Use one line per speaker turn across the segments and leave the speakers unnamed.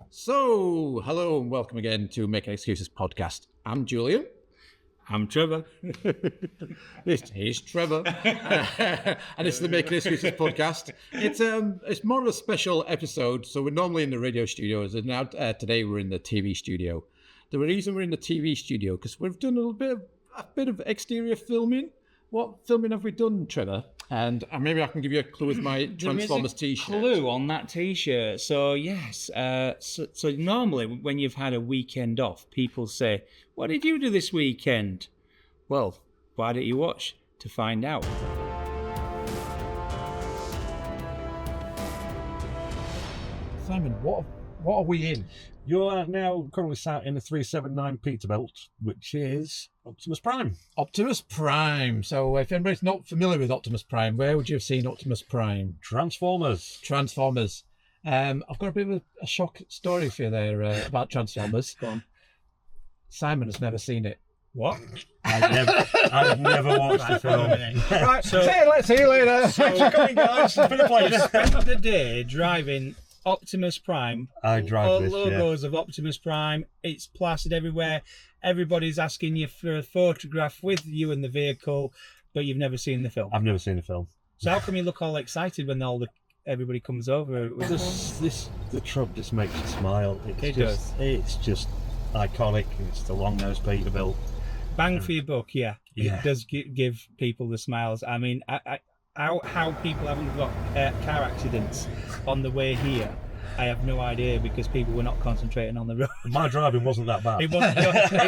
So, hello and welcome again to Making Excuses podcast. I'm Julian.
I'm Trevor.
This is Trevor. And it's the Making Excuses podcast. It's more of a special episode. So we're normally in the radio studios, and now today we're in the TV studio. The reason we're in the TV studio because we've done a bit of exterior filming. What filming have we done, Trevor? And maybe I can give you a clue with my Transformers t-shirt.
Clue on that t-shirt. So yes, so normally when you've had a weekend off, people say, "What did you do this weekend?" Well, why don't you watch to find out?
Simon, what are we in?
You're now currently sat in a 379 Peterbilt, which is Optimus Prime.
Optimus Prime. So if anybody's not familiar with Optimus Prime, where would you have seen Optimus Prime?
Transformers.
I've got a bit of a shock story for you there about Transformers. Go on. Simon has never seen it.
What?
I've never watched the film.
Right, see you later.
So,
Coming, guys. It's been a pleasure.
spent the day driving Optimus Prime.
I drive
all
this,
logos of Optimus Prime. It's plastered everywhere. Everybody's asking you for a photograph with you in the vehicle, but you've never seen the film.
I've never seen the film.
So how come you look all excited when everybody comes over?
The truck just makes you smile.
Does.
It's just iconic. It's the long-nosed Peterbilt.
Bang for your buck, yeah.
Yeah.
It does give people the smiles. I mean, how people haven't got car accidents on the way here, I have no idea, because people were not concentrating on the road.
My driving wasn't that bad.
It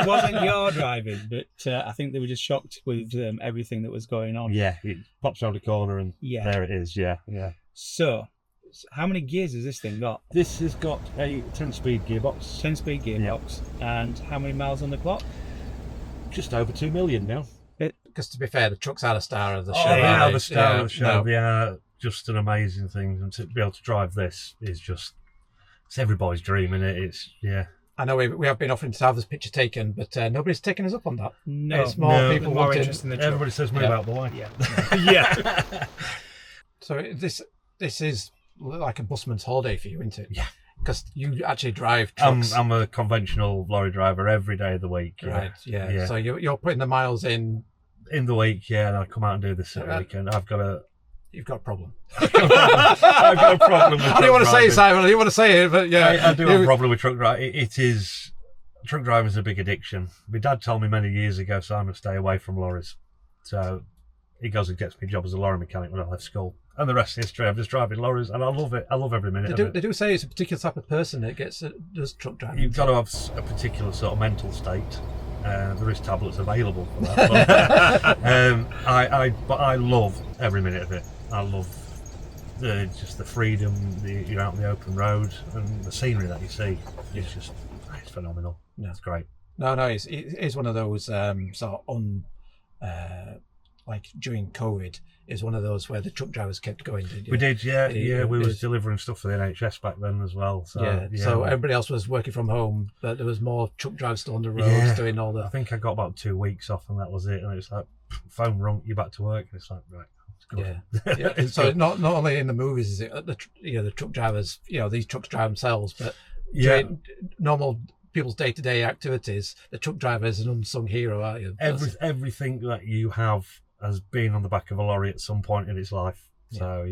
wasn't your driving, but I think they were just shocked with everything that was going on.
Yeah, it pops around the corner and there it is, yeah.
So, how many gears has this thing got?
This has got a 10-speed gearbox.
10-speed gearbox. Yeah. And how many miles on the clock?
Just over 2 million now.
Because to be fair, the trucks are the star of the show.
Oh, yeah, the star
Yeah,
of the show.
no.
Yeah, just an amazing thing. And to be able to drive this is just, it's everybody's dream, isn't it? It's, yeah.
I know we have been offering to have this picture taken, but nobody's taken us up on that.
No.
It's more people
more
wanting.
interest in the truck.
Everybody says move out the way.
Yeah. Yeah.
So this is like a busman's holiday for you, isn't it?
Yeah.
Because you actually drive trucks.
I'm a conventional lorry driver every day of the week. Yeah.
Right, yeah. So you're putting the miles in
the week, yeah, and I come out and do this at the weekend.
You've got a problem.
I've got a problem with
I didn't want to say it, Simon. I didn't want to say it, but yeah.
I do have a problem with truck driving. Truck driving is a big addiction. My dad told me many years ago, Simon, stay away from lorries. So he goes and gets me a job as a lorry mechanic when I left school. And the rest is history. I'm just driving lorries, and I love it. I love every minute of it.
They do say it's a particular type of person that does truck driving.
You've got to have a particular sort of mental state. There is tablets available for that. But I love every minute of it. I love just the freedom, you're out on the open road, and the scenery that you see. It's phenomenal.
No.
It's great.
No, it's one of those sort of like during COVID, is one of those where the truck drivers kept going.
We did, yeah. We were delivering stuff for the NHS back then as well. So,
So everybody else was working from home, but there was more truck drivers still on the roads doing all that.
I think I got about 2 weeks off, and that was it. And it's like, phone rung, you're back to work. And it's like, right.
Yeah. So not only in the movies is it the truck drivers, these trucks drive themselves, but normal people's day-to-day activities, the truck driver is an unsung hero, aren't you?
Everything that you have has been on the back of a lorry at some point in its life. So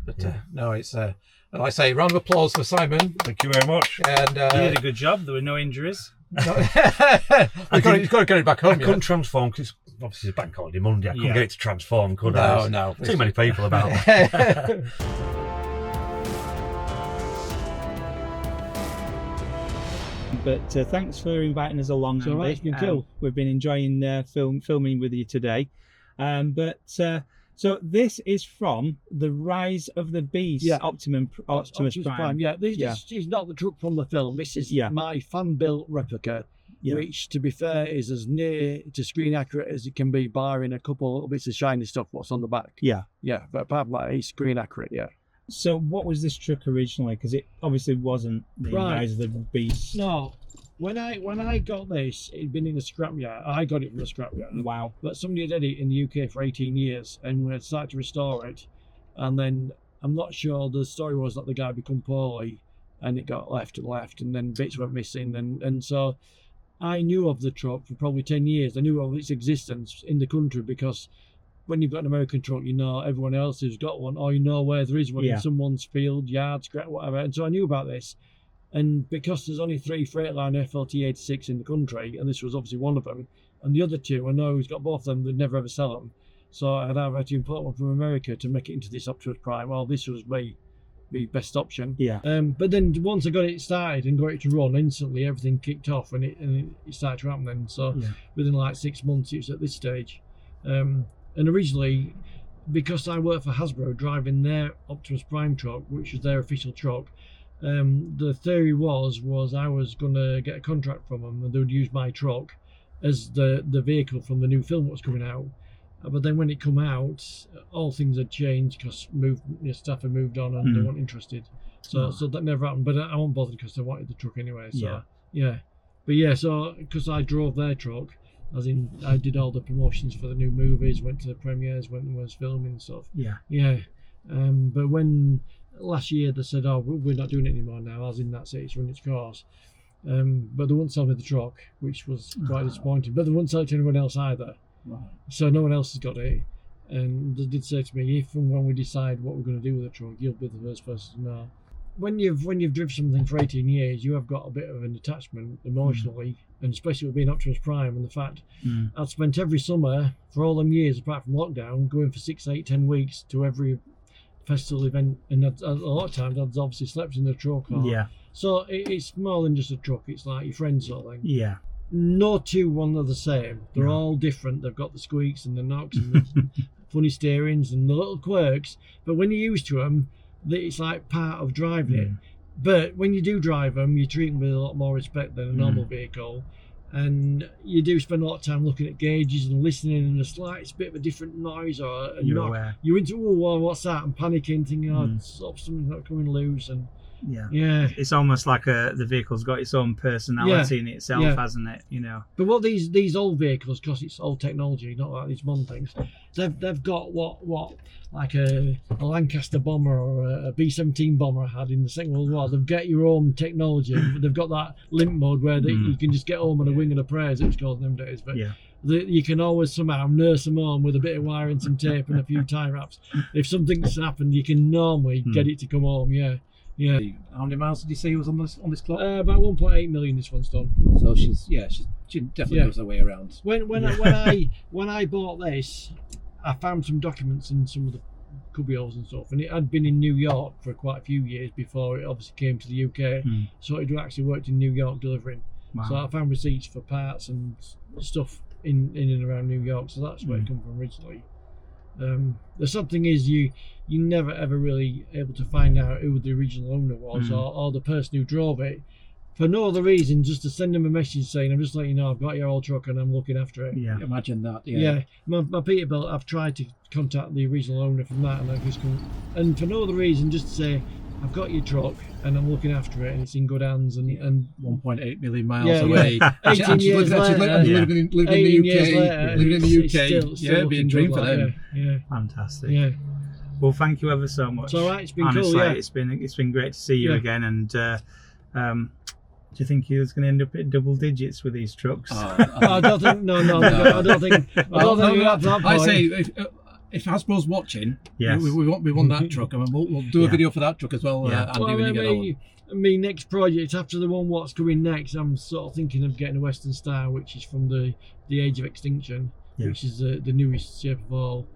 But no, it's like I say, round of applause for Simon.
Thank you very much.
And
you did a good job. There were no injuries.
You've got to get it back home.
I couldn't transform because obviously it's bank holiday Monday. I couldn't get it to transform, could I?
No.
Too many people about.
But thanks for inviting us along.
So it's been cool.
We've been enjoying filming with you today. So this is from The Rise of the Beast, Optimus Prime.
Yeah, this is not the truck from the film. This is my fan-built replica, which, to be fair, is as near to screen accurate as it can be, barring a couple of bits of shiny stuff what's on the back. Yeah, but apart from that, it's screen accurate,
So what was this truck originally? Because it obviously wasn't the Rise of the Beast.
No. When I got this, it'd been in a scrapyard. I got it from a scrapyard.
Wow.
But somebody had had it in the UK for 18 years, and we started to restore it. And then I'm not sure. The story was that the guy become poorly, and it got left, and then bits went missing, and so I knew of the truck for probably 10 years. I knew of its existence in the country because when you've got an American truck, you know everyone else who's got one, or you know where there is one in someone's field, yard, scrap, whatever. And so I knew about this. And because there's only 3 Freightliner FLT86 in the country, and this was obviously one of them, and the other 2, I know he's got both of them, they'd never ever sell them. So I'd have had to import one from America to make it into this Optimus Prime. Well, this was the best option.
Yeah.
But then once I got it started and got it to run, instantly everything kicked off and it started to happen then. So within like 6 months, it was at this stage. And originally, because I worked for Hasbro driving their Optimus Prime truck, which was their official truck, the theory was I was going to get a contract from them and they would use my truck as the vehicle from the new film that was coming out. But then when it come out, all things had changed because staff had moved on and they weren't interested. So that never happened. But I wasn't bothered because I wanted the truck anyway. So so because I drove their truck, as in I did all the promotions for the new movies, went to the premieres, went and was filming and stuff. But when last year they said, "Oh, we're not doing it anymore now," as in that's it, it's run its course. But they wouldn't sell me the truck, which was quite disappointing. But they wouldn't sell it to anyone else either. Right. So no one else has got it. And they did say to me, if and when we decide what we're going to do with the truck, you'll be the first person to know. When you've driven something for 18 years, you have got a bit of an attachment emotionally, and especially with being Optimus Prime and the fact I'd spent every summer for all them years, apart from lockdown, going for 6, 8, 10 weeks to every festival event, and a lot of times I'd obviously slept in the truck. So it's more than just a truck, it's like your friends sort of thing.
Yeah.
No 2 one are the same. They're all different. They've got the squeaks and the knocks and the funny steerings and the little quirks. But when you're used to them, it's like part of driving it. But when you do drive them, you treat them with a lot more respect than a normal vehicle. And you do spend a lot of time looking at gauges and listening, and a slight bit of a different noise or a knock.
Aware.
You're into, oh, what's that? And panicking, thinking, oh, something's not coming loose. And it's almost like the vehicle's got its own personality in itself, hasn't it? You know. But what these old vehicles, because it's old technology, not like these modern things, they've got what like a Lancaster bomber or a B-17 bomber had in the Second World War. They've got your own technology. They've got that limp mode where you can just get home on a wing and a prayer, as it's called them days. But you can always somehow nurse them home with a bit of wire and some tape and a few tie wraps. If something's happened, you can normally get it to come home. Yeah.
How many miles did you say was on this clock?
About 1.8 million this one's done.
So she definitely knows her way around.
When I bought this, I found some documents in some of the cubbyholes and stuff, and it had been in New York for quite a few years before it obviously came to the UK. So it actually worked in New York delivering. Wow. So I found receipts for parts and stuff in and around New York. So that's where it came from originally. The sad thing is you never ever really able to find out who the original owner was or the person who drove it, for no other reason, just to send them a message saying, I'm just letting you know I've got your old truck and I'm looking after it.
Yeah, imagine that.
My Peterbilt, I've tried to contact the original owner from that, and I've just come, and for no other reason, just to say I've got your truck and I'm looking after it and it's in good hands. And
1.8 million miles away.
18 years later,
living in the UK. It'd be a dream for them.
Fantastic.
Yeah.
Well, thank you ever so much.
It's all right. It's been
honestly,
cool. Yeah.
It's been great to see you again. And do you think he was going to end up at double digits with these trucks?
I don't think. No. I don't think.
I say if Hasbro's watching, we want that truck, and we'll do a video for that truck as well.
I mean, next project after the one what's coming next, I'm sort of thinking of getting a Western Star, which is from the Age of Extinction, which is the newest shape of all.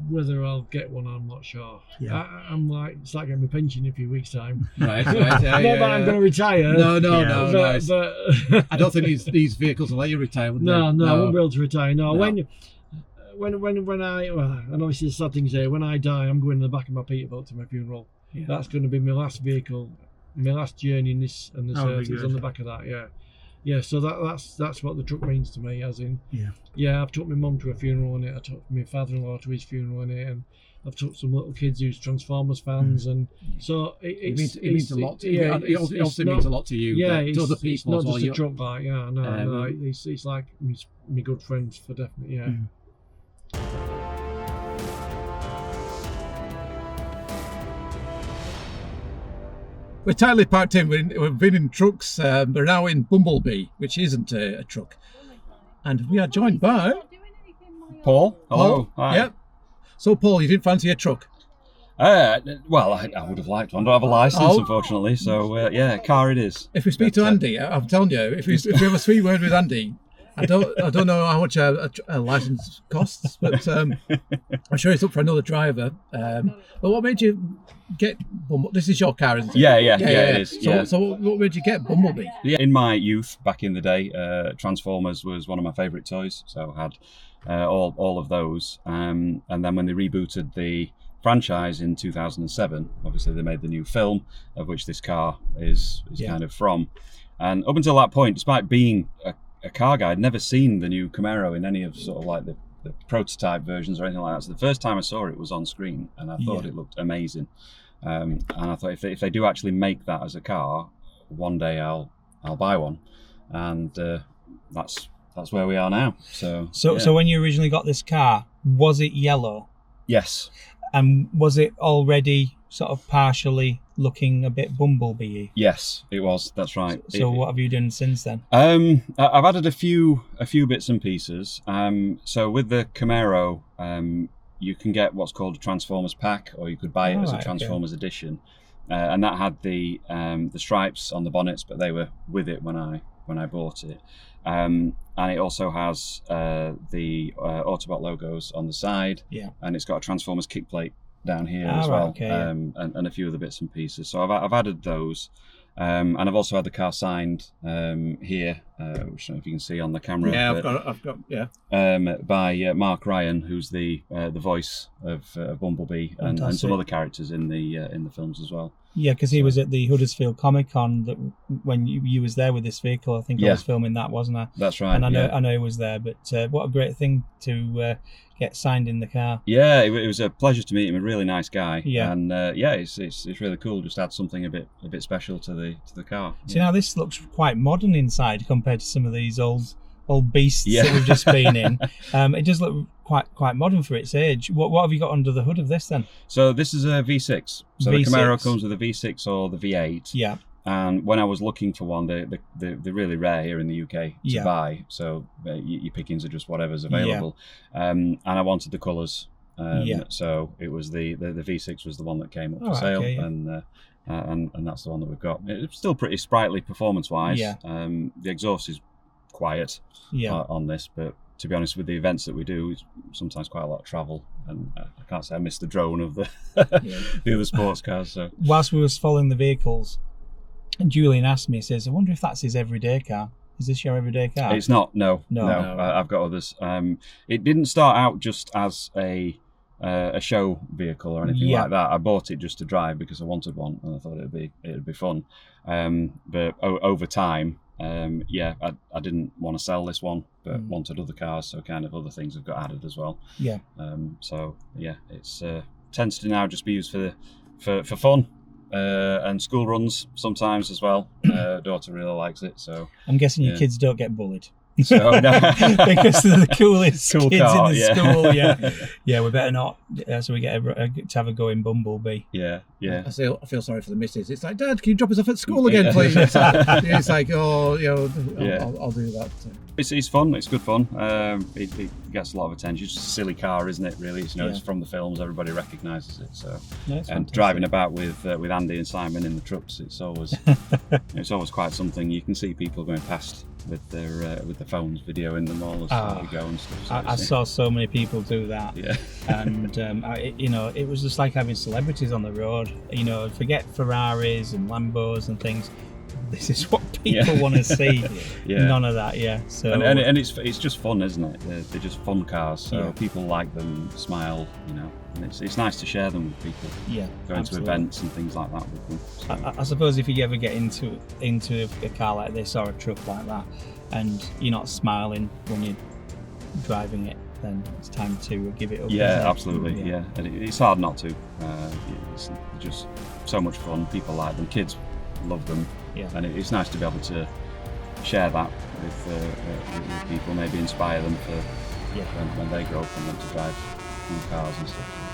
Whether I'll get one, I'm not sure. I'm like, it's like getting my pension in a few weeks' time.
Right.
Not that I'm going to retire.
No.
But
I don't think these vehicles will let you retire.
No, I won't be able to retire. No. When I, and obviously the sad thing is when I die, I'm going in the back of my Peterbilt to my funeral. That's going to be my last vehicle, my last journey in this earth is on the back of that. So that's what the truck means to me, as in I've took my mum to a funeral in it, I took my father-in-law to his funeral in it, and I've took some little kids who's Transformers fans, and so it means
a lot. It also means a lot to you. To other people.
It's not just a truck bike. No. It's like my good friends for definite.
We're tightly packed in. We've been in trucks. We're now in Bumble Bee, which isn't a truck. And we are joined by...
Paul. Hello.
Paul.
Hi.
Yep. So, Paul, you didn't fancy a truck?
Well, I would have liked one. I don't have a license,
Oh.
unfortunately. So, car it is.
If we speak to Andy, I'm telling you, if we have a sweet word with Andy, I don't know how much a license costs, but I'm sure it's up for another driver. But what made you get Bumble? This is your car, isn't it?
Yeah, it is.
So what made you get Bumblebee?
Yeah, in my youth, back in the day, Transformers was one of my favourite toys. So I had all of those. And then when they rebooted the franchise in 2007, obviously they made the new film, of which this car is kind of from. And up until that point, despite being a car guy, I'd never seen the new Camaro in any of sort of like the prototype versions or anything like that. So the first time I saw it was on screen, and I thought it looked amazing. And I thought if they do actually make that as a car, one day I'll buy one. And that's where we are now. So
when you originally got this car, was it yellow?
Yes.
And was it already sort of partially looking a bit Bumblebee-y?
Yes, it was. That's right.
So what have you done since then?
I've added a few bits and pieces. So with the Camaro, you can get what's called a Transformers pack, or you could buy it as a Transformers edition, and that had the stripes on the bonnets, but they were with it when I bought it. And it also has the Autobot logos on the side, and it's got a Transformers kick plate down here as well, and a few other bits and pieces. So I've added those, and I've also had the car signed here, which I don't know if you can see on the camera.
Yeah, I've got.
By Mark Ryan, who's the voice of Bumblebee, and some other characters in the films as well.
Yeah, because he was at the Huddersfield Comic Con that when you was there with this vehicle. I think I was filming that, wasn't I?
That's right.
And I know he was there, but what a great thing to get signed in the car.
Yeah, it was a pleasure to meet him. A really nice guy.
Yeah.
And it's really cool. Just add something a bit special to the car.
So now this looks quite modern inside compared to some of these old beasts that we've just been in. It does look quite modern for its age. What have you got under the hood of this then?
So this is a V6. So
V6.
the Camaro comes with a V6 or the V8.
Yeah.
And when I was looking for one, they're really rare here in the UK to buy. So your pickings are just whatever's available. And I wanted the colours. So it was the V6 was the one that came up for sale, and that's the one that we've got. It's still pretty sprightly performance-wise. Yeah. The exhaust is quiet on this, but to be honest, with the events that we do, it's sometimes quite a lot of travel, and I can't say I missed the drone of the the other sports cars. So
whilst we was following the vehicles, and Julian asked me, he says, I wonder if that's his everyday car. Is this your everyday car?
It's not. No. I've got others. It didn't start out just as a show vehicle or anything like that. I bought it just to drive because I wanted one, and I thought it'd be fun. But over time, I didn't want to sell this one, but wanted other cars, so kind of other things have got added as well. Yeah. It's tends to now just be used for fun. And school runs sometimes as well. Daughter really likes it, so
I'm guessing your kids don't get bullied.
So, no.
Because they're the coolest
Cool
kids
car,
in the school. Yeah, we better not. So we get to have a go in Bumblebee.
Yeah.
I feel sorry for the missus. It's like, Dad, can you drop us off at school again, please? It's like, I'll do that.
It's fun. It's good fun. It gets a lot of attention. It's just a silly car, isn't it? Really, it's from the films. Everybody recognises it. So, and driving about with Andy and Simon in the trucks, it's always quite something. You can see people going past with the phones videoing them all as they go and stuff. So
I saw so many people do that.
Yeah.
And it was just like having celebrities on the road. Forget Ferraris and Lambos and things. This is what people want to see. None of that. So
and it's just fun, isn't it? They're just fun cars. So people like them, smile. And it's nice to share them with people. Yeah, going to events and things like that with them. So.
I suppose if you ever get into a car like this or a truck like that, and you're not smiling when you're driving it, then it's time to give it up.
Yeah, absolutely. Yeah, and it's hard not to. It's just so much fun. People like them. Kids love them. Yeah, and it's nice to be able to share that with people. Maybe inspire them for when they grow up and want to drive cars and stuff.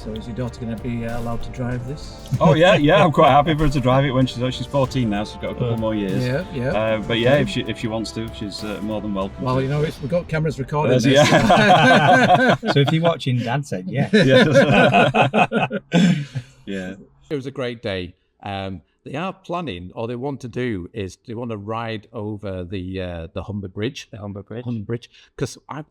So is your daughter going to be allowed to drive this?
Oh yeah, I'm quite happy for her to drive it when she's 14 now, so she's got a couple more years.
Yeah.
But yeah, if she wants to, she's more than welcome.
Well,
to.
you know, we've got cameras recording this.
Yeah.
So if you're watching, Dad said yeah.
Yeah.
It was a great day. They are planning, or they want to do, is they want to ride over the Humber Bridge.
The Humber Bridge.
Humber Bridge, because I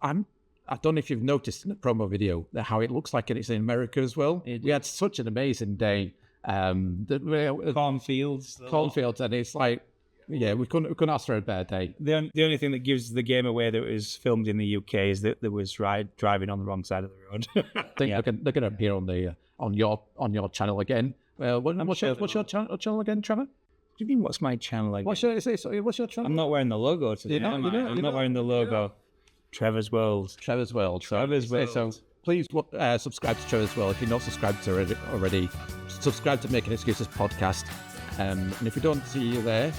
don't know if you've noticed in the promo video how it looks like it's in America as well. We had such an amazing day.
Cornfields.
And it's like, yeah, we couldn't ask for a better day.
The only thing that gives the game away that it was filmed in the UK is that there was driving on the wrong side of the road.
I think they're going to appear on your channel again. What's your channel again, Trevor?
What do you mean? What's my channel again?
What's your channel?
I'm not wearing the logo today. I'm not wearing the logo. Trevor's World.
Trevor's World. So please subscribe to Trevor's World if you're not subscribed to it already. Subscribe to Making Excuses podcast. And if we don't see you there,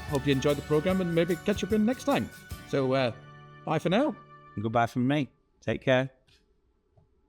hope you enjoyed the program and maybe catch up in next time. So bye for now.
Goodbye from me. Take care.